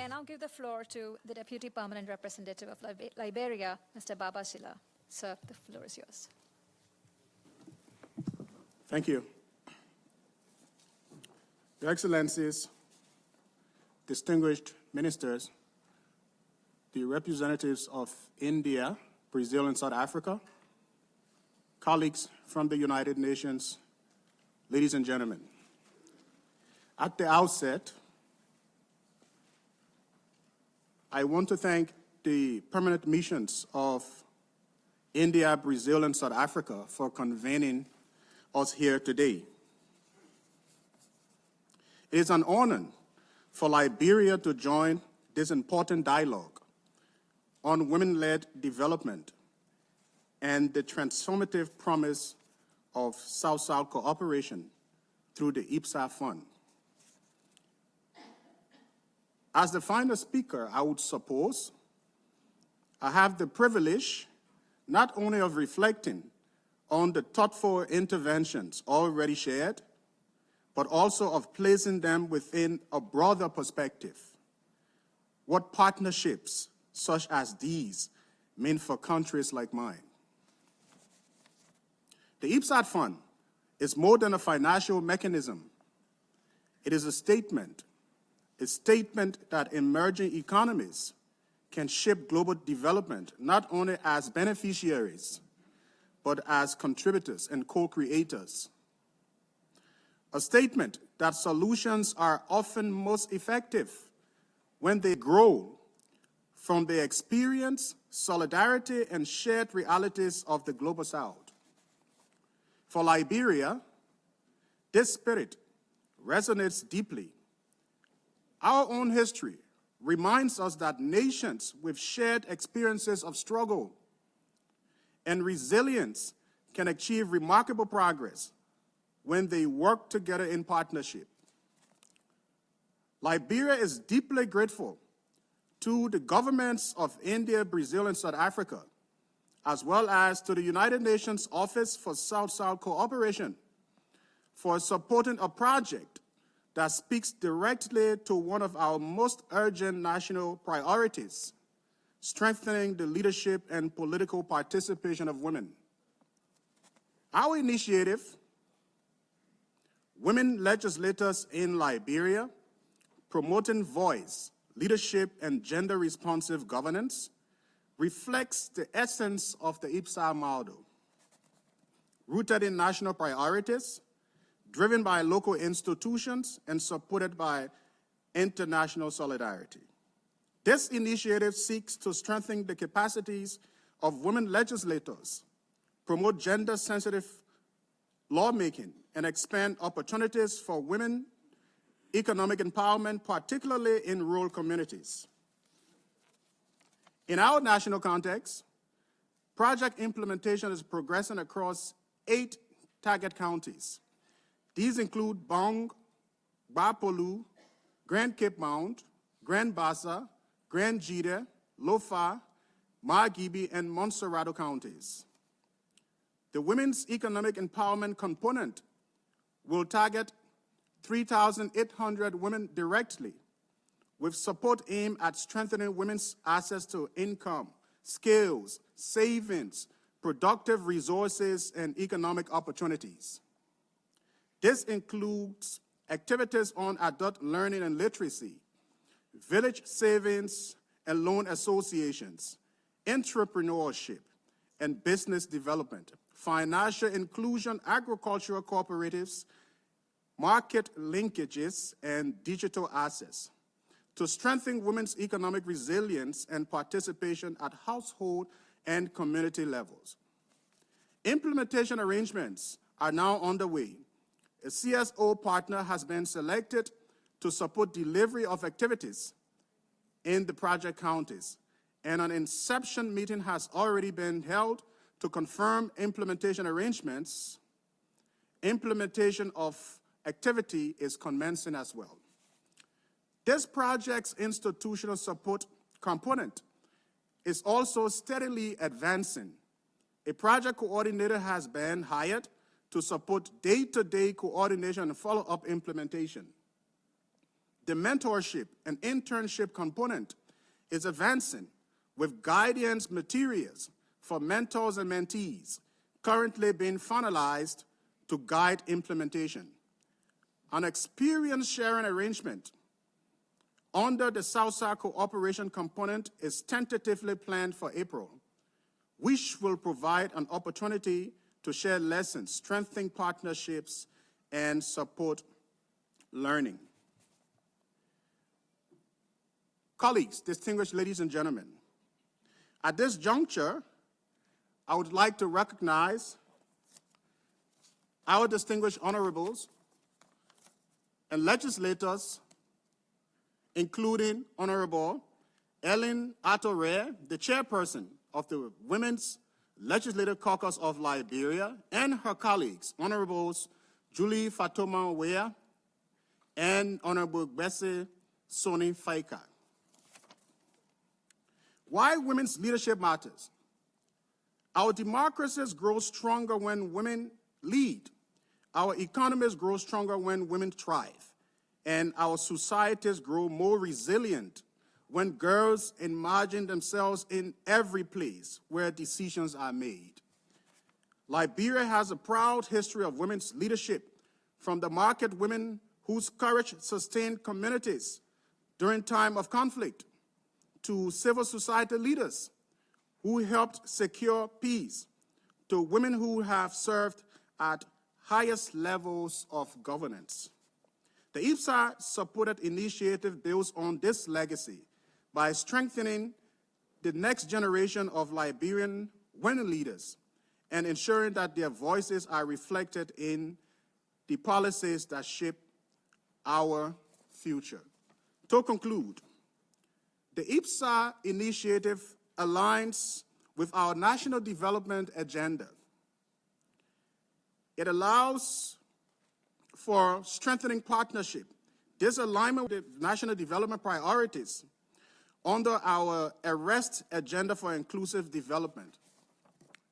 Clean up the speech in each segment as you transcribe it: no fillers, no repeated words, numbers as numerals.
I now give the floor to the Deputy Permanent Representative of Liberia, Mr. Baba Sillah. Sir, the floor is yours. Thank you. Your Excellencies, distinguished ministers, the representatives of India, Brazil, and South Africa, colleagues from the United Nations, ladies and gentlemen. At the outset, I want to thank the permanent missions of India, Brazil, and South Africa for convening us here today. It is an honor for Liberia to join this important dialogue on women-led development and the transformative promise of South-South cooperation through the IBSA Fund. As the final speaker, I would suppose, I have the privilege not only of reflecting on the thoughtful interventions already shared, but also of placing them within a broader perspective. What partnerships such as these mean for countries like mine. The IBSA Fund is more than a financial mechanism. It is a statement that emerging economies can shape global development not only as beneficiaries, but as contributors and co-creators. A statement that solutions are often most effective when they grow from the experience, solidarity, and shared realities of the Global South. For Liberia, this spirit resonates deeply. Our own history reminds us that nations with shared experiences of struggle and resilience can achieve remarkable progress when they work together in partnership. Liberia is deeply grateful to the governments of India, Brazil, and South Africa, as well as to the United Nations Office for South-South Cooperation for supporting a project that speaks directly to one of our most urgent national priorities, strengthening the leadership and political participation of women. Our initiative, Women Legislators in Liberia, Promoting Voice, Leadership, and Gender-Responsive Governance, reflects the essence of the IBSA model, rooted in national priorities, driven by local institutions, and supported by international solidarity. This initiative seeks to strengthen the capacities of women legislators, promote gender-sensitive lawmaking, and expand opportunities for women economic empowerment, particularly in rural communities. In our national context, project implementation is progressing across 8 target counties. These include Bong, Bapolu, Grand Cape Mount, Grand Bassa, Grand Jida, Lofa, Margibi, and Montserrado counties. The Women's Economic Empowerment component will target 3,800 women directly, with support aimed at strengthening women's access to income, skills, savings, productive resources, and economic opportunities. This includes activities on adult learning and literacy, village savings and loan associations, entrepreneurship and business development, financial inclusion, agricultural cooperatives, market linkages, and digital access to strengthen women's economic resilience and participation at household and community levels. Implementation arrangements are now underway. A CSO partner has been selected to support delivery of activities in the project counties, and an inception meeting has already been held to confirm implementation arrangements. Implementation of activity is commencing as well. This project's institutional support component is also steadily advancing. A project coordinator has been hired to support day-to-day coordination and follow-up implementation. The mentorship and internship component is advancing with guidance materials for mentors and mentees currently being finalized to guide implementation. An experience sharing arrangement under the South-South cooperation component is tentatively planned for April, which will provide an opportunity to share lessons, strengthen partnerships, and support learning. Colleagues, distinguished ladies and gentlemen, at this juncture, I would like to recognize our distinguished honorables and legislators, including Honorable Ellen Atore, the chairperson of the Women's Legislative Caucus of Liberia, and her colleagues, Honorables Julie Fatoma Wea and Honorable Bessie Soni Faika. Why women's leadership matters? Our democracies grow stronger when women lead. Our economies grow stronger when women thrive. And our societies grow more resilient when girls imagine themselves in every place where decisions are made. Liberia has a proud history of women's leadership, from the market women whose courage sustained communities during time of conflict, to civil society leaders who helped secure peace, to women who have served at highest levels of governance. The IBSA supported initiative builds on this legacy by strengthening the next generation of Liberian women leaders and ensuring that their voices are reflected in the policies that shape our future. To conclude, the IBSA initiative aligns with our national development agenda. It allows for strengthening partnership. This alignment with the national development priorities under our ARREST agenda for inclusive development.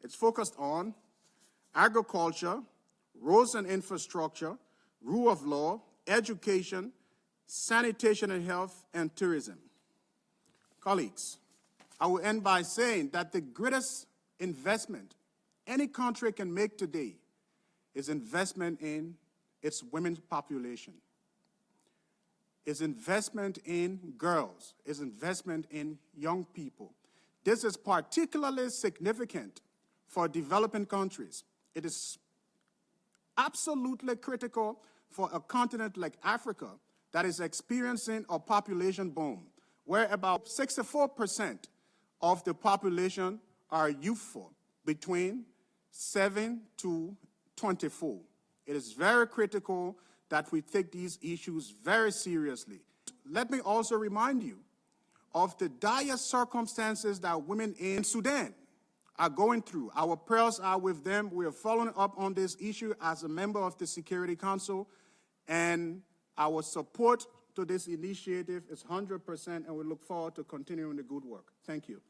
It's focused on agriculture, roads and infrastructure, rule of law, education, sanitation and health, and tourism. Colleagues, I will end by saying that the greatest investment any country can make today is investment in its women's population, is investment in girls, is investment in young people. This is particularly significant for developing countries. It is absolutely critical for a continent like Africa that is experiencing a population boom, where about 64% of the population are youthful, between 7 to 24. It is very critical that we take these issues very seriously. Let me also remind you of the dire circumstances that women in Sudan are going through. Our prayers are with them. We are following up on this issue as a member of the Security Council, and our support to this initiative is 100%, and we look forward to continuing the good work. Thank you.